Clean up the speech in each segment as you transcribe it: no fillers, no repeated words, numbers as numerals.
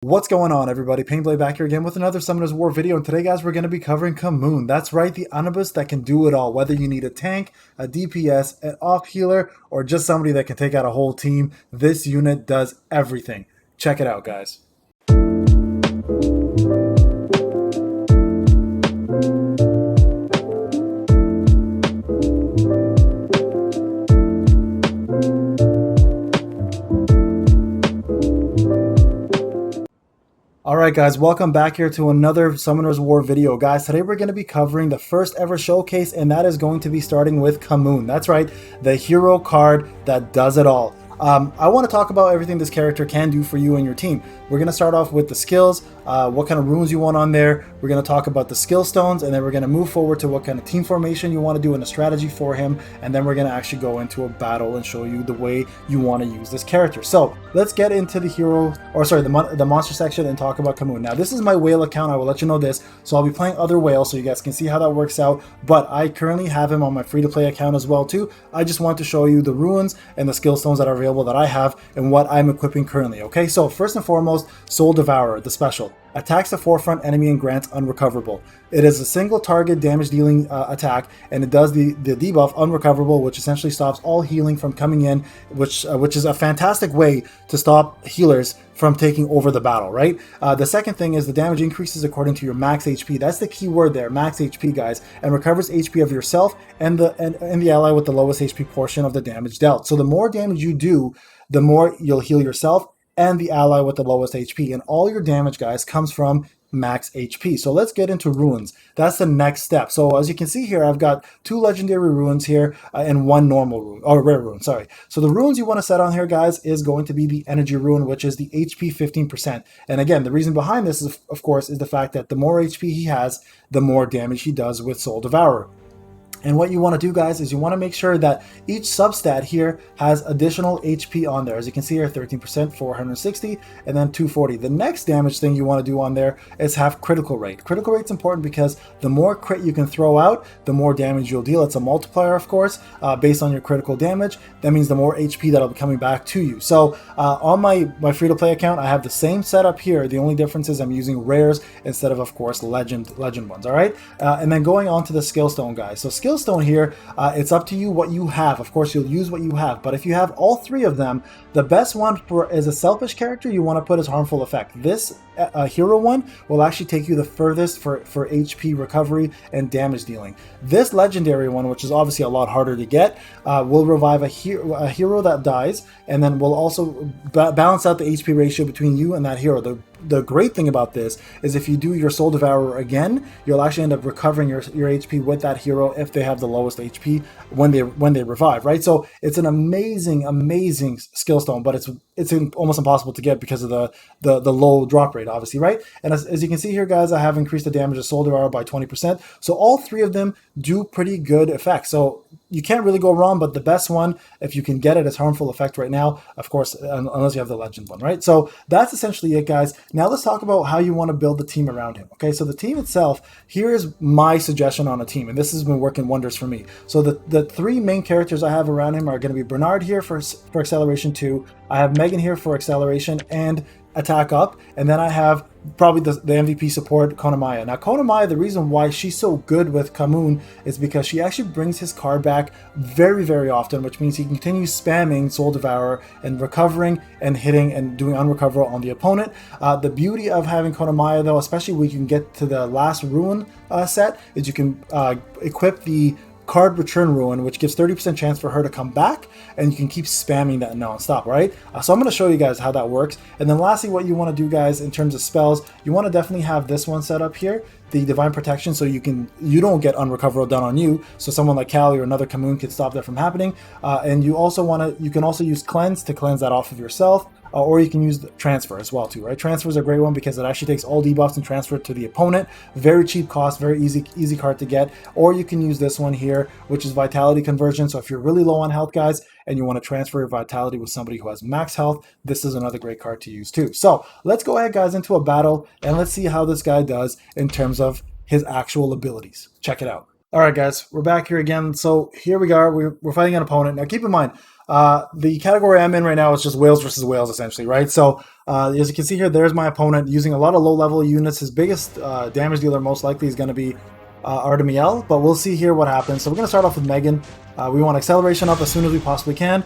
What's going on, everybody? Payneblade back here again with another Summoner's War video, and today, guys, we're going to be covering Khumn. That's right, the omnibus that can do it all, whether you need a tank, a DPS, an off healer, or just somebody that can take out a whole team. This unit does everything. Check it out, guys. Alright guys, welcome back here to another Summoner's War video. Guys, today we're going to be covering the first ever showcase, and that is going to be starting with Khumn. That's right, the hero card that does it all. I want to talk about everything this character can do for you and your team. We're going to start off with the skills, what kind of runes you want on there. We're going to talk about the skill stones, and then we're going to move forward to what kind of team formation you want to do and a strategy for him. And then we're going to actually go into a battle and show you the way you want to use this character. So let's get into the hero, or sorry, the monster section and talk about Khumn. Now this is my whale account, I will let you know this. So I'll be playing other whales so you guys can see how that works out. But I currently have him on my free-to-play account as well too. I just want to show you the runes and the skill stones that are available that I have and what I'm equipping currently. Okay, so first and foremost, Soul Devourer, the special. Attacks the forefront enemy and grants unrecoverable. It is a single target damage dealing attack, and it does the debuff unrecoverable, which essentially stops all healing from coming in, which is a fantastic way to stop healers from taking over the battle, right? The second thing is the damage increases according to your max HP. That's the key word there, max HP, guys, and recovers HP of yourself and the ally with the lowest HP portion of the damage dealt. So the more damage you do, the more you'll heal yourself and the ally with the lowest HP. And all your damage, guys, comes from max HP. So let's get into runes. That's the next step. So as you can see here, I've got 2 legendary runes here and 1 normal rune, or rare rune, sorry. So the runes you want to set on here, guys, is going to be the energy rune, which is the HP 15%. And again, the reason behind this is, of course, is the fact that the more HP he has, the more damage he does with Soul Devourer. And what you want to do, guys, is you want to make sure that each substat here has additional HP on there. As you can see here, 13%, 460, and then 240. The next damage thing you want to do on there is have critical rate. Critical rate's important because the more crit you can throw out, the more damage you'll deal. It's a multiplier, of course, based on your critical damage. That means the more HP that'll be coming back to you. So on my free-to-play account, I have the same setup here. The only difference is I'm using rares instead of course, legend ones, all right? And then going on to the skill stone, guys. So skill stone here, it's up to you what you have. Of course, you'll use what you have, but if you have all 3 of them, the best one for as a selfish character you want to put is harmful effect. This hero one will actually take you the furthest for HP recovery and damage dealing. This legendary one, which is obviously a lot harder to get, will revive a hero that dies, and then will also balance out the HP ratio between you and that hero. The great thing about this is if you do your Soul Devourer again, you'll actually end up recovering your HP with that hero if they have the lowest HP when they revive, right? So it's an amazing skill stone, but it's almost impossible to get because of the low drop rate, obviously, right? And as you can see here, guys, I have increased the damage of Soul Devourer by 20%. So all 3 of them do pretty good effects. So you can't really go wrong, but the best one, if you can get it, is harmful effect right now, of course, unless you have the legend one, right? So that's essentially it, guys. Now let's talk about how you want to build the team around him. Okay, so the team itself, here is my suggestion on a team, and this has been working wonders for me. So the 3 main characters I have around him are going to be Bernard here for acceleration 2, I have Megan here for acceleration and attack up, and then I have probably the MVP support, Khumn. Now Khumn, the reason why she's so good with Khumn is because she actually brings his card back very often, which means he can continue spamming Soul Devourer and recovering and hitting and doing unrecoverable on the opponent. The beauty of having Khumn, though, especially when you can get to the last rune set, is you can equip the card return rune, which gives 30% chance for her to come back, and you can keep spamming that non-stop, right? So I'm going to show you guys how that works. And then lastly, what you want to do, guys, in terms of spells, you want to definitely have this one set up here, the Divine Protection, so you don't get unrecoverable done on you, so someone like Callie or another Khumn can stop that from happening. And you can also use Cleanse to cleanse that off of yourself. Or you can use the Transfer as well too, right? Transfer is a great one because it actually takes all debuffs and transfer it to the opponent. Very cheap cost, very easy card to get. Or you can use this one here, which is Vitality Conversion. So if you're really low on health, guys, and you want to transfer your Vitality with somebody who has max health, this is another great card to use too. So let's go ahead, guys, into a battle, and let's see how this guy does in terms of his actual abilities. Check it out. All right, guys, we're back here again. So here we are. We're fighting an opponent. Now, keep in mind, The category I'm in right now is just whales versus whales, essentially, right? So as you can see here, there's my opponent using a lot of low-level units. His biggest damage dealer most likely is going to be Artemiel, but we'll see here what happens. So we're going to start off with Megan. We want acceleration up as soon as we possibly can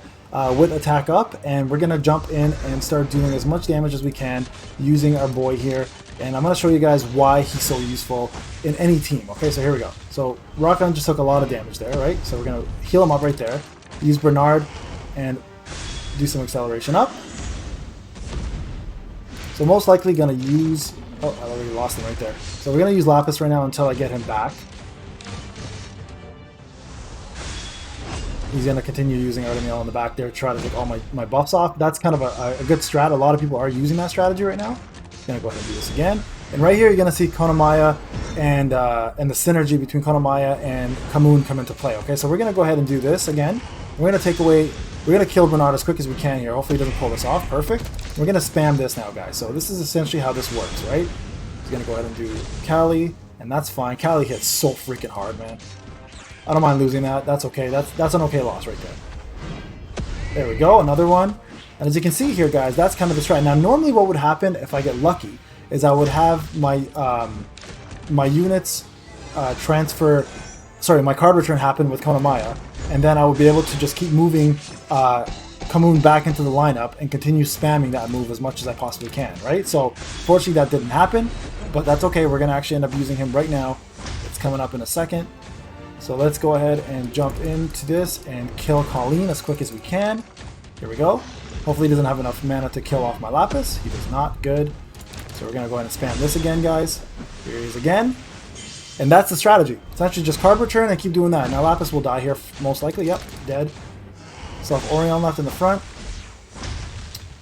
with attack up, and we're going to jump in and start doing as much damage as we can using our boy here. And I'm going to show you guys why he's so useful in any team. Okay, so here we go. So Rakan just took a lot of damage there, right? So we're going to heal him up right there. Use Bernard and do some acceleration up. So most likely going to use... Oh, I already lost him right there. So we're going to use Lapis right now until I get him back. He's going to continue using Artemiel in the back there to try to take all my buffs off. That's kind of a good strat. A lot of people are using that strategy right now. Going to go ahead and do this again. And right here you're going to see Konamaya and the synergy between Konamaya and Khumn come into play. Okay, so we're going to go ahead and do this again. We're going to take away... We're going to kill Bernard as quick as we can here. Hopefully he doesn't pull this off. Perfect. We're going to spam this now, guys. So this is essentially how this works, right? He's going to go ahead and do Kali, and that's fine. Kali hits so freaking hard, man. I don't mind losing that. That's okay. That's an okay loss right there. There we go. Another one. And as you can see here, guys, that's kind of the strat. Now, normally what would happen if I get lucky is I would have my my units transfer... Sorry, my card return happen with Konamaya, and then I would be able to just keep moving Khumn back into the lineup and continue spamming that move as much as I possibly can, right? So, fortunately that didn't happen, but that's okay. We're going to actually end up using him right now. It's coming up in a second. So let's go ahead and jump into this and kill Colleen as quick as we can. Here we go. Hopefully he doesn't have enough mana to kill off my Lapis. He does not. Good. So we're going to go ahead and spam this again, guys. Here he is again. And that's the strategy. It's actually just card return and keep doing that. Now Lapis will die here, most likely. Yep, dead. So have Orion left in the front.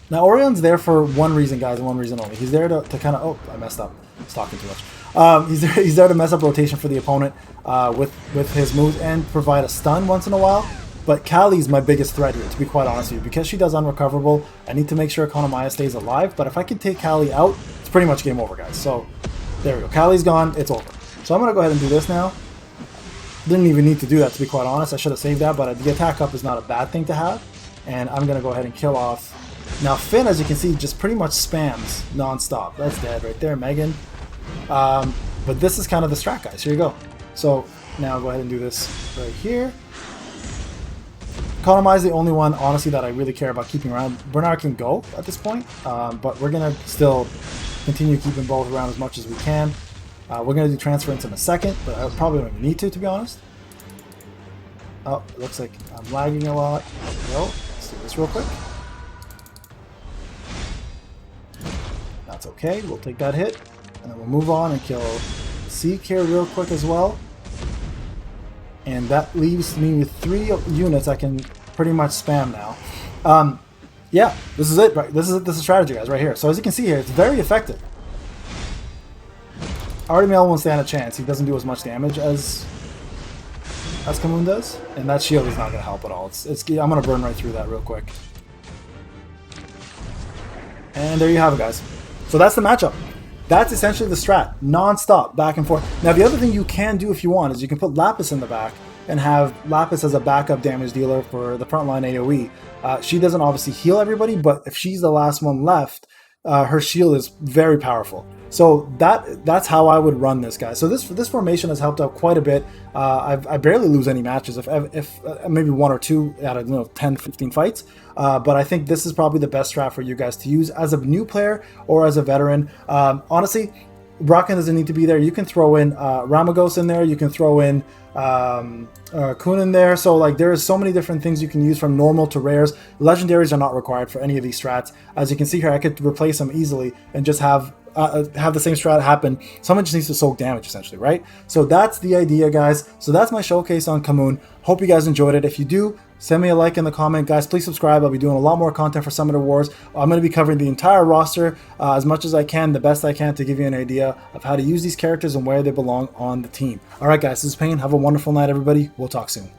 Now Orion's there for one reason, guys, and one reason only. He's there to kind of... Oh, I messed up. I was talking too much. He's there to mess up rotation for the opponent with his moves and provide a stun once in a while. But Kali's my biggest threat here, to be quite honest with you. Because she does unrecoverable, I need to make sure Konamaya stays alive. But if I can take Kali out, it's pretty much game over, guys. So there we go. Kali's gone. It's over. So I'm going to go ahead and do this now. Didn't even need to do that, to be quite honest. I should have saved that, but the attack up is not a bad thing to have. And I'm going to go ahead and kill off. Now Finn, as you can see, just pretty much spams non-stop. That's dead right there, Megan. But this is kind of the strat, guys. Here you go. So now go ahead and do this right here. Konamai is the only one, honestly, that I really care about keeping around. Bernard can go at this point, but we're going to still continue keeping both around as much as we can. We're going to do transference in a second, but I probably don't even need to be honest. Oh, it looks like I'm lagging a lot. There we go. Let's do this real quick. That's okay. We'll take that hit, and then we'll move on and kill Seek here real quick as well. And that leaves me with 3 units I can pretty much spam now. Yeah, this is it. Right, this is the strategy, guys, right here. So as you can see here, it's very effective. Artemiel won't stand a chance. He doesn't do as much damage as Khumn does, and that shield is not going to help at all. I'm going to burn right through that real quick. And there you have it, guys. So that's the matchup. That's essentially the strat, non-stop, back and forth. Now the other thing you can do if you want is you can put Lapis in the back and have Lapis as a backup damage dealer for the frontline AoE. She doesn't obviously heal everybody, but if she's the last one left, her shield is very powerful. So that's how I would run this, guy. So this formation has helped out quite a bit. I barely lose any matches, if maybe 1 or 2 out of 10, 15 fights. But I think this is probably the best strat for you guys to use as a new player or as a veteran. Honestly, Bracken doesn't need to be there. You can throw in Ramagos in there. You can throw in Khumn in there. So like there is so many different things you can use from normal to rares. Legendaries are not required for any of these strats. As you can see here, I could replace them easily and just have the same strat happen. Someone just needs to soak damage essentially, right? So that's the idea, guys. So that's my showcase on Khumn. Hope you guys enjoyed it. If you do, send me a like in the comment. Guys, please subscribe. I'll be doing a lot more content for Summoner Wars. I'm going to be covering the entire roster as much as I can, the best I can, to give you an idea of how to use these characters and where they belong on the team. Alright guys, this is Payne. Have a wonderful night, everybody. We'll talk soon.